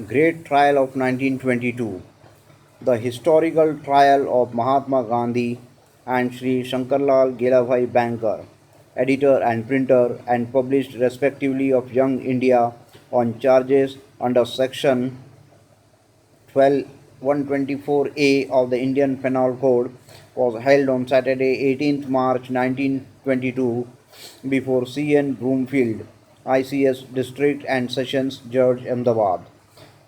Great Trial of 1922. The historical trial of Mahatma Gandhi and Sri Shankarlal Gelabhai Bankar, editor and printer, and published respectively of Young India on charges under Section 12 124A of the Indian Penal Code, was held on Saturday 18th March 1922 before C.N. Broomfield, ICS District and Sessions Judge, Ahmedabad.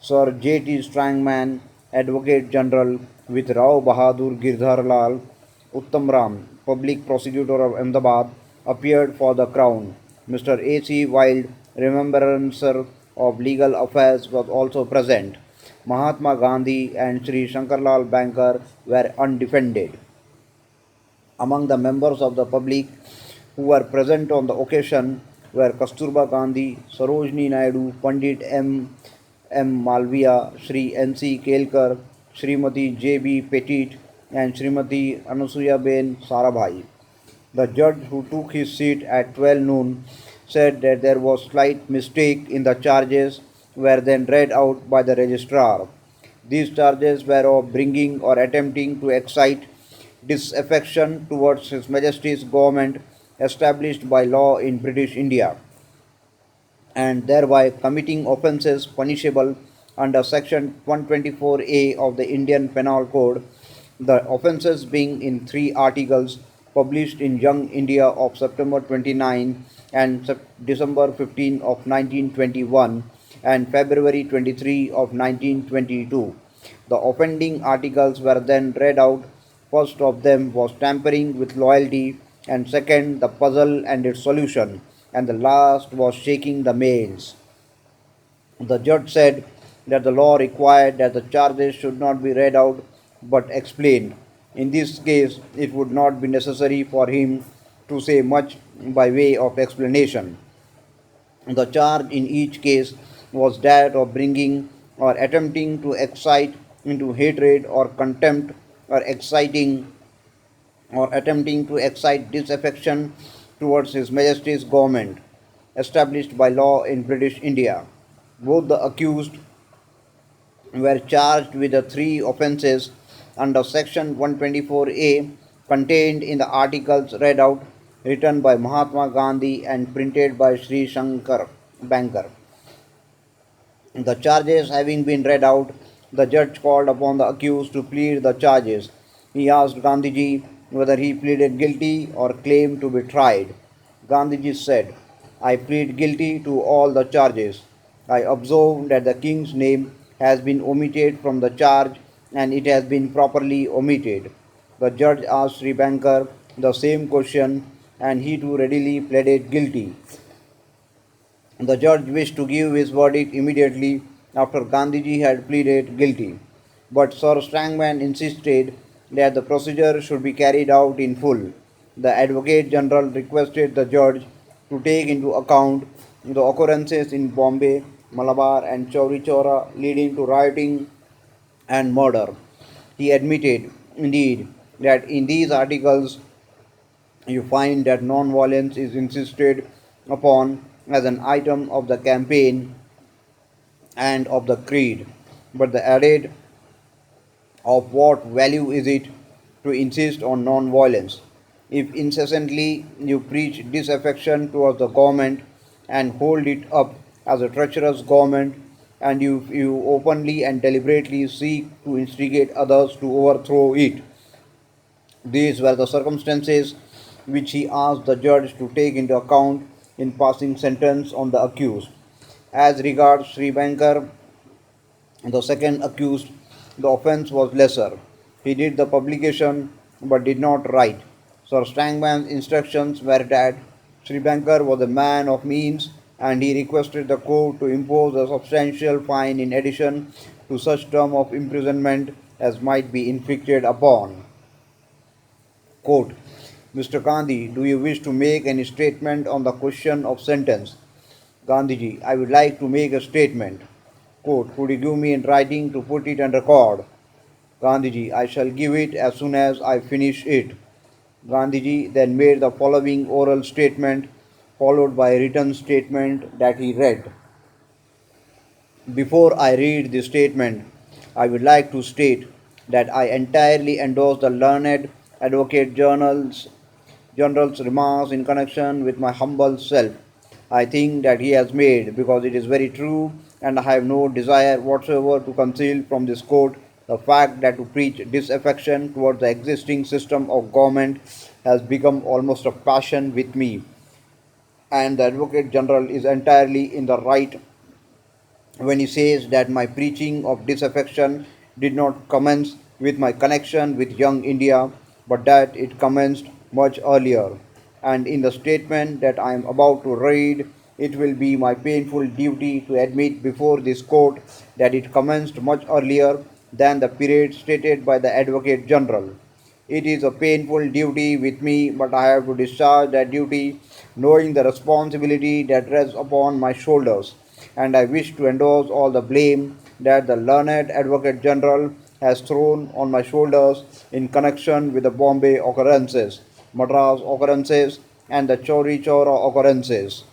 Sir J.T. Strangman, Advocate General, with Rao Bahadur Girdharlal Uttamram, Public Prosecutor of Ahmedabad, appeared for the Crown. Mr. A.C. Wild, Remembrancer of Legal Affairs, was also present. Mahatma Gandhi and Sri Shankarlal Bankar were undefended. Among the members of the public who were present on the occasion were Kasturba Gandhi, Sarojini Naidu, Pandit M. Malviya, Sri N.C. Kelkar, Srimati J.B. Petit, and Srimati Anusuya-ben Sarabhai. The judge who took his seat at 12 noon said that there was slight mistake in the charges were then read out by the registrar. These charges were of bringing or attempting to excite disaffection towards His Majesty's government established by law in British India, and thereby committing offences punishable under Section 124A of the Indian Penal Code, the offences being in three articles published in Young India of September 29 and December 15 of 1921 and February 23 of 1922. The offending articles were then read out. First of them was tampering with loyalty, and second, the puzzle and its solution, and the last was shaking the mails. The judge said that the law required that the charges should not be read out but explained. In this case, it would not be necessary for him to say much by way of explanation. The charge in each case was that of bringing or attempting to excite into hatred or contempt, or exciting or attempting to excite disaffection towards His Majesty's government established by law in British India. Both the accused were charged with the three offences under Section 124A contained in the articles read out, written by Mahatma Gandhi and printed by Sri Shankar Bankar. The charges having been read out, the judge called upon the accused to plead the charges. He asked Gandhiji whether he pleaded guilty or claimed to be tried. Gandhiji said, "I plead guilty to all the charges. I observe that the king's name has been omitted from the charge, and it has been properly omitted." The judge asked Sri Bankar the same question, and he too readily pleaded guilty. The judge wished to give his verdict immediately after Gandhiji had pleaded guilty, but Sir Strangman insisted that the procedure should be carried out in full. The Advocate General requested the judge to take into account the occurrences in Bombay, Malabar, and Chauri Chaura leading to rioting and murder. He admitted, indeed, that in these articles you find that non-violence is insisted upon as an item of the campaign and of the creed, but the added, of what value is it to insist on non-violence if incessantly you preach disaffection towards the government and hold it up as a treacherous government, and you openly and deliberately seek to instigate others to overthrow it? These were the circumstances which he asked the judge to take into account in passing sentence on the accused. As regards Sri Bankar, the second accused, the offence was lesser. He did the publication but did not write. Sir Strangman's instructions were that Sri Bankar was a man of means, and he requested the court to impose a substantial fine in addition to such term of imprisonment as might be inflicted upon. Quote, Mr. Gandhi, do you wish to make any statement on the question of sentence? Gandhiji, I would like to make a statement. Quote, could you give me in writing to put it on record? Gandhiji, I shall give it as soon as I finish it. Gandhiji then made the following oral statement, followed by a written statement that he read. Before I read this statement, I would like to state that I entirely endorse the learned Advocate General's remarks in connection with my humble self. I think that he has made because it is very true, and I have no desire whatsoever to conceal from this court the fact that to preach disaffection towards the existing system of government has become almost a passion with me, and the Advocate General is entirely in the right when he says that my preaching of disaffection did not commence with my connection with young India, but that it commenced much earlier. And in the statement that I am about to read, it will be my painful duty to admit before this court that it commenced much earlier than the period stated by the Advocate General. It is a painful duty with me, but I have to discharge that duty knowing the responsibility that rests upon my shoulders, and I wish to endorse all the blame that the learned Advocate General has thrown on my shoulders in connection with the Bombay occurrences, Madras occurrences, and the Chori Chora occurrences.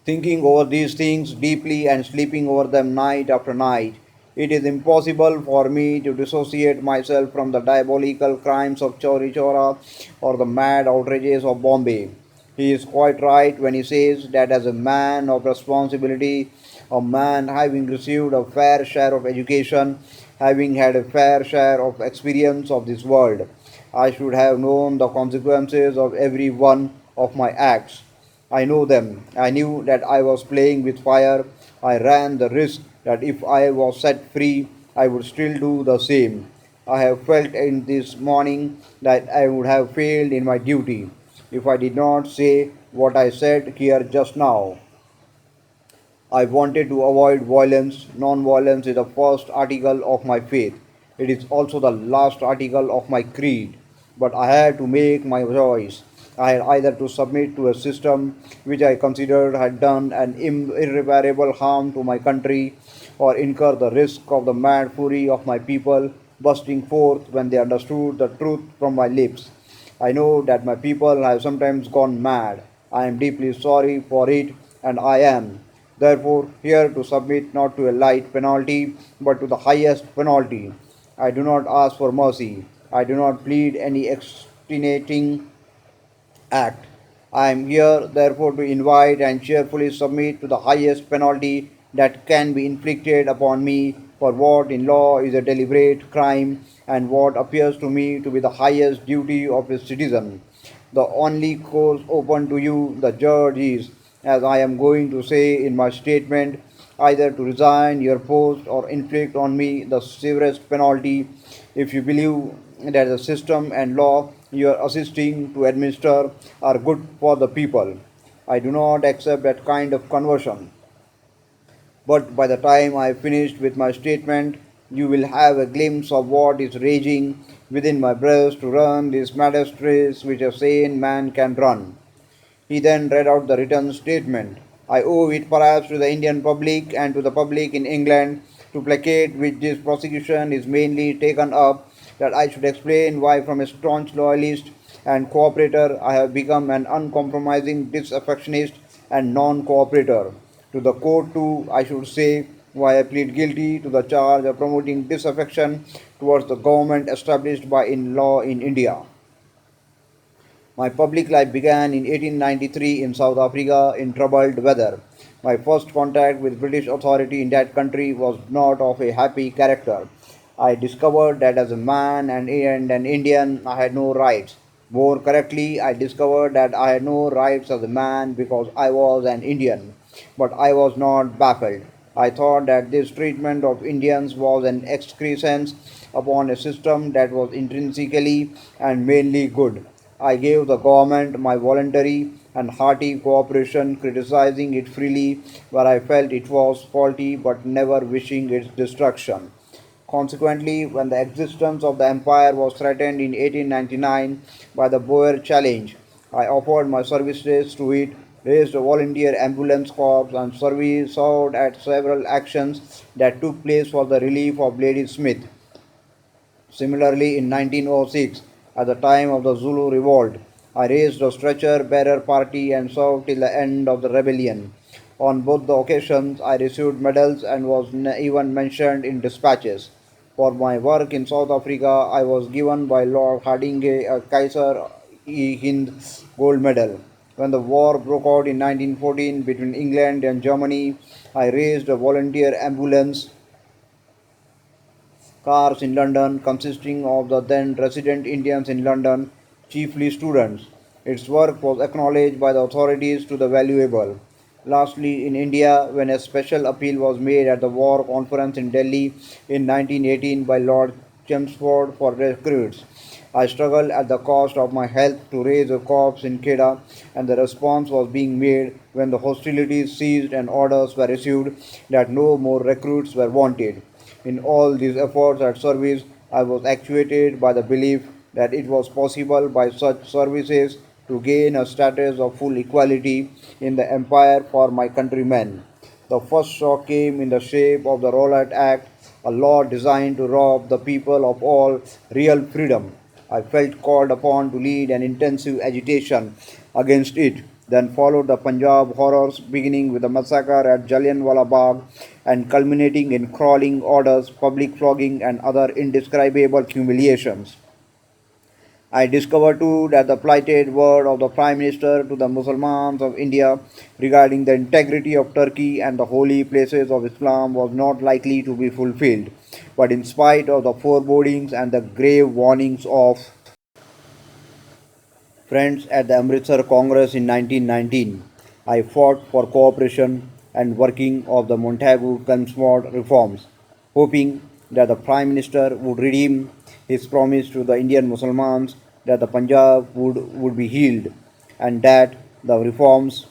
Thinking over these things deeply and sleeping over them night after night, it is impossible for me to dissociate myself from the diabolical crimes of Chori Chora or the mad outrages of Bombay. He is quite right when he says that as a man of responsibility, a man having received a fair share of education, having had a fair share of experience of this world, I should have known the consequences of every one of my acts. I know them. I knew that I was playing with fire. I ran the risk that if I was set free, I would still do the same. I have felt in this morning that I would have failed in my duty if I did not say what I said here just now. I wanted to avoid violence. Non violence is the first article of my faith. It is also the last article of my creed. But I had to make my choice. I had either to submit to a system which I considered had done an irreparable harm to my country, or incur the risk of the mad fury of my people bursting forth when they understood the truth from my lips. I know that my people have sometimes gone mad. I am deeply sorry for it, and I am, therefore, here to submit not to a light penalty, but to the highest penalty. I do not ask for mercy. I do not plead any extenuating act. I am here, therefore, to invite and cheerfully submit to the highest penalty that can be inflicted upon me for what in law is a deliberate crime and what appears to me to be the highest duty of a citizen. The only course open to you, the judge, is, as I am going to say in my statement, either to resign your post or inflict on me the severest penalty if you believe that the system and law you are assisting to administer are good for the people. I do not accept that kind of conversion. But by the time I have finished with my statement, you will have a glimpse of what is raging within my breast to run this maddest race which a sane man can run. He then read out the written statement. I owe it perhaps to the Indian public and to the public in England, to placate which this prosecution is mainly taken up, that I should explain why from a staunch loyalist and cooperator I have become an uncompromising disaffectionist and non-cooperator. To the court too I should say why I plead guilty to the charge of promoting disaffection towards the government established by in law in India. My public life began in 1893 in South Africa in troubled weather. My first contact with British authority in that country was not of a happy character. I discovered that as a man and an Indian I had no rights. More correctly, I discovered that I had no rights as a man because I was an Indian. But I was not baffled. I thought that this treatment of Indians was an excrescence upon a system that was intrinsically and mainly good. I gave the government my voluntary and hearty cooperation, criticizing it freely where I felt it was faulty but never wishing its destruction. Consequently, when the existence of the empire was threatened in 1899 by the Boer Challenge, I offered my services to it, raised a volunteer ambulance corps, and served at several actions that took place for the relief of Lady Smith. Similarly, in 1906, at the time of the Zulu revolt, I raised a stretcher bearer party and served till the end of the rebellion. On both the occasions, I received medals and was even mentioned in dispatches. For my work in South Africa, I was given by Lord Hardinge a Kaiser e Hind gold medal. When the war broke out in 1914 between England and Germany, I raised a volunteer ambulance cars in London, consisting of the then resident Indians in London, chiefly students. Its work was acknowledged by the authorities to the valuable. Lastly, in India, when a special appeal was made at the War Conference in Delhi in 1918 by Lord Chelmsford for recruits, I struggled at the cost of my health to raise a corps in Kedah, and the response was being made when the hostilities ceased and orders were issued that no more recruits were wanted. In all these efforts at service, I was actuated by the belief that it was possible by such services to gain a status of full equality in the empire for my countrymen. The first shock came in the shape of the Rowlatt Act, a law designed to rob the people of all real freedom. I felt called upon to lead an intensive agitation against it. Then followed the Punjab horrors, beginning with the massacre at Jallianwala Bagh and culminating in crawling orders, public flogging, and other indescribable humiliations. I discovered too that the plighted word of the Prime Minister to the Muslims of India regarding the integrity of Turkey and the holy places of Islam was not likely to be fulfilled. But in spite of the forebodings and the grave warnings of friends at the Amritsar Congress in 1919, I fought for cooperation and working of the Montagu Chelmsford reforms, hoping that the Prime Minister would redeem his promise to the Indian Muslims that the Punjab would be healed and that the reforms,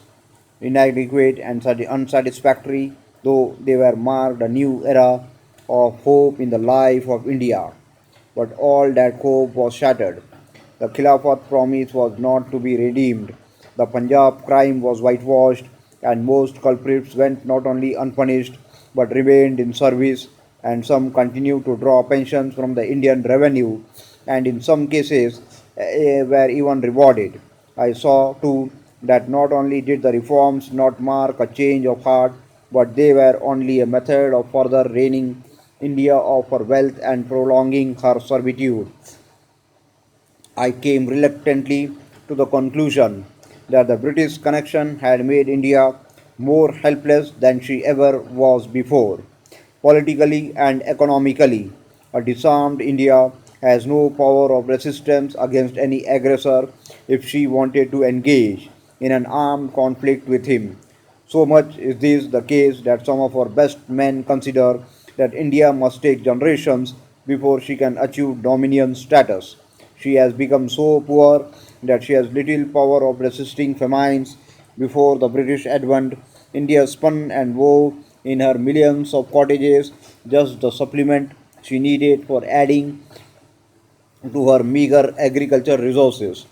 inadequate and unsatisfactory though they were, marked a new era of hope in the life of India. But all that hope was shattered. The Khilafat promise was not to be redeemed. The Punjab crime was whitewashed, and most culprits went not only unpunished but remained in service, and some continued to draw pensions from the Indian revenue, and in some cases were even rewarded. I saw too that not only did the reforms not mark a change of heart, but they were only a method of further reigning India of her wealth and prolonging her servitude. I came reluctantly to the conclusion that the British connection had made India more helpless than she ever was before. Politically and economically, a disarmed India has no power of resistance against any aggressor if she wanted to engage in an armed conflict with him. So much is this the case that some of our best men consider that India must take generations before she can achieve dominion status. She has become so poor that she has little power of resisting famines. Before the British advent, India spun and wove in her millions of cottages just the supplement she needed for adding to her meager agriculture resources.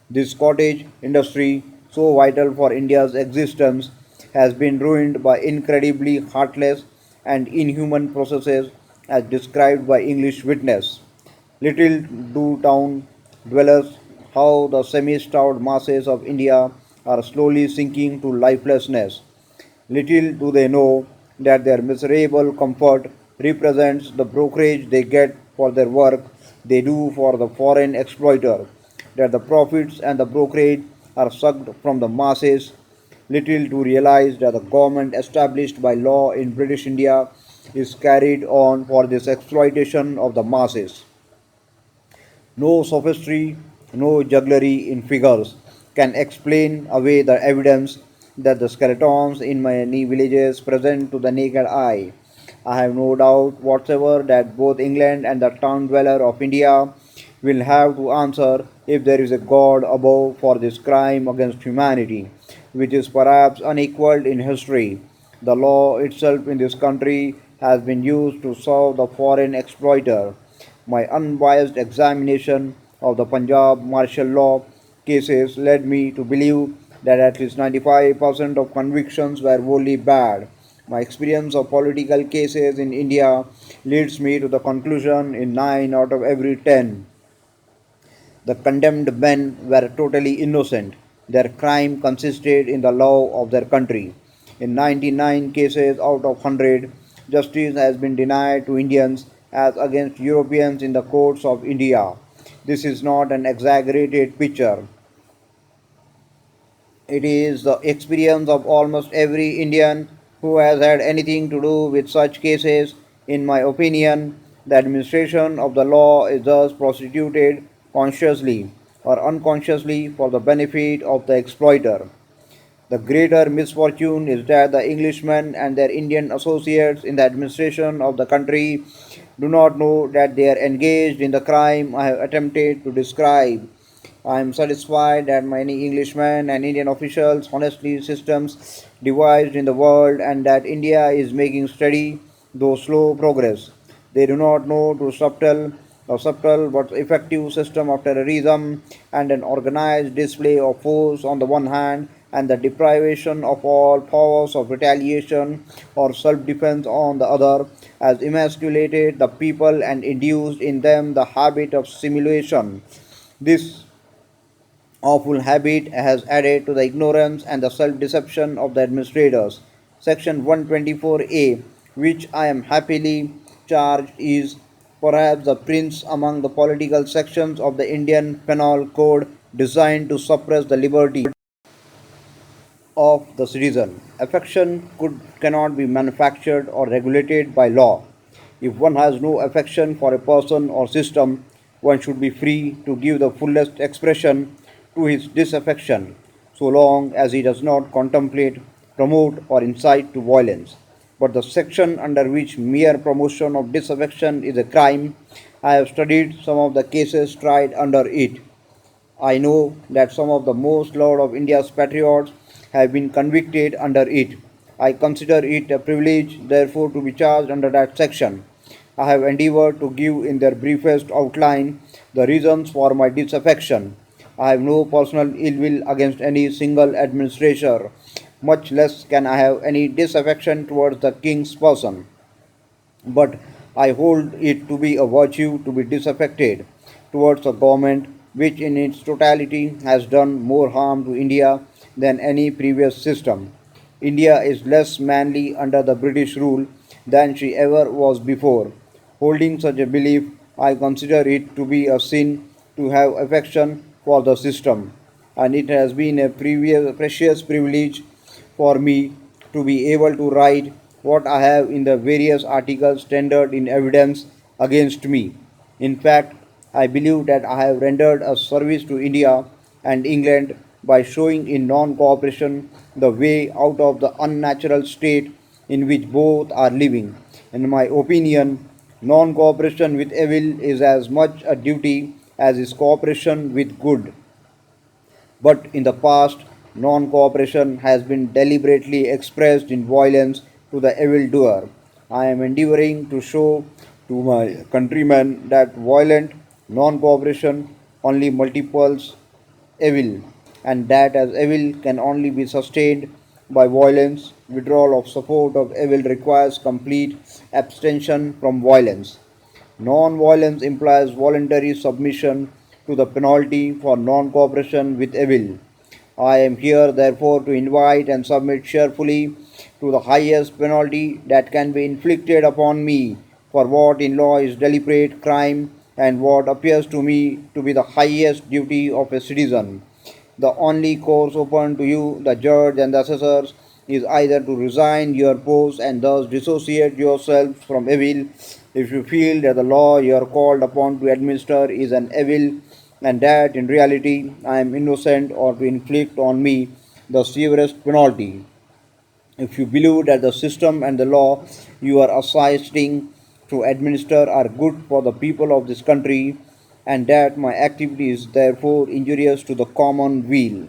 This cottage industry, so vital for India's existence, has been ruined by incredibly heartless and inhuman processes as described by English witness. Little do town dwellers how the semi starved masses of India are slowly sinking to lifelessness. Little do they know that their miserable comfort represents the brokerage they get for their work they do for the foreign exploiter, that the profits and the brokerage are sucked from the masses. Little to realize that the government established by law in British India is carried on for this exploitation of the masses. No sophistry, no jugglery in figures can explain away the evidence that the skeletons in many villages present to the naked eye. I have no doubt whatsoever that both England and the town dweller of India will have to answer if there is a God above for this crime against humanity, which is perhaps unequaled in history. The law itself in this country has been used to serve the foreign exploiter. My unbiased examination of the Punjab martial law cases led me to believe that at least 95% of convictions were wholly bad. My experience of political cases in India leads me to the conclusion in 9 out of every 10 the condemned men were totally innocent. Their crime consisted in the love of their country. In 99 cases out of 100, justice has been denied to Indians as against Europeans in the courts of India. This is not an exaggerated picture. It is the experience of almost every Indian who has had anything to do with such cases. In my opinion, the administration of the law is thus prostituted consciously or unconsciously for the benefit of the exploiter. The greater misfortune is that the Englishmen and their Indian associates in the administration of the country do not know that they are engaged in the crime I have attempted to describe. I am satisfied that many Englishmen and Indian officials honestly systems devised in the world and that India is making steady though slow progress. They do not know to subtle but effective system of terrorism and an organized display of force on the one hand and the deprivation of all powers of retaliation or self-defense on the other has emasculated the people and induced in them the habit of simulation. This awful habit has added to the ignorance and the self-deception of the administrators. Section 124A, which I am happily charged, is perhaps the prince among the political sections of the Indian Penal Code designed to suppress the liberty of the citizen. Affection cannot be manufactured or regulated by law. If one has no affection for a person or system, one should be free to give the fullest expression to his disaffection, so long as he does not contemplate, promote, or incite to violence. But the section under which mere promotion of disaffection is a crime, I have studied some of the cases tried under it. I know that some of the most loved of India's patriots have been convicted under it. I consider it a privilege, therefore, to be charged under that section. I have endeavored to give in their briefest outline the reasons for my disaffection. I have no personal ill will against any single administrator, much less can I have any disaffection towards the king's person. But I hold it to be a virtue to be disaffected towards a government which in its totality has done more harm to India than any previous system. India is less manly under the British rule than she ever was before. Holding such a belief, I consider it to be a sin to have affection for the system, and it has been a precious privilege for me to be able to write what I have in the various articles tendered in evidence against me. In fact, I believe that I have rendered a service to India and England by showing in non cooperation the way out of the unnatural state in which both are living. In my opinion, non cooperation with evil is as much a duty as is cooperation with good. But in the past, non cooperation has been deliberately expressed in violence to the evildoer. I am endeavoring to show to my countrymen that violent non cooperation only multiples evil, and that as evil can only be sustained by violence, withdrawal of support of evil requires complete abstention from violence. Non violence implies voluntary submission to the penalty for non cooperation with evil. I am here, therefore, to invite and submit cheerfully to the highest penalty that can be inflicted upon me for what in law is deliberate crime and what appears to me to be the highest duty of a citizen. The only course open to you, the judge and the assessors, is either to resign your post and thus dissociate yourself from evil if you feel that the law you are called upon to administer is an evil and that in reality I am innocent, or to inflict on me the severest penalty. If you believe that the system and the law you are assisting to administer are good for the people of this country and that my activity is therefore injurious to the common weal,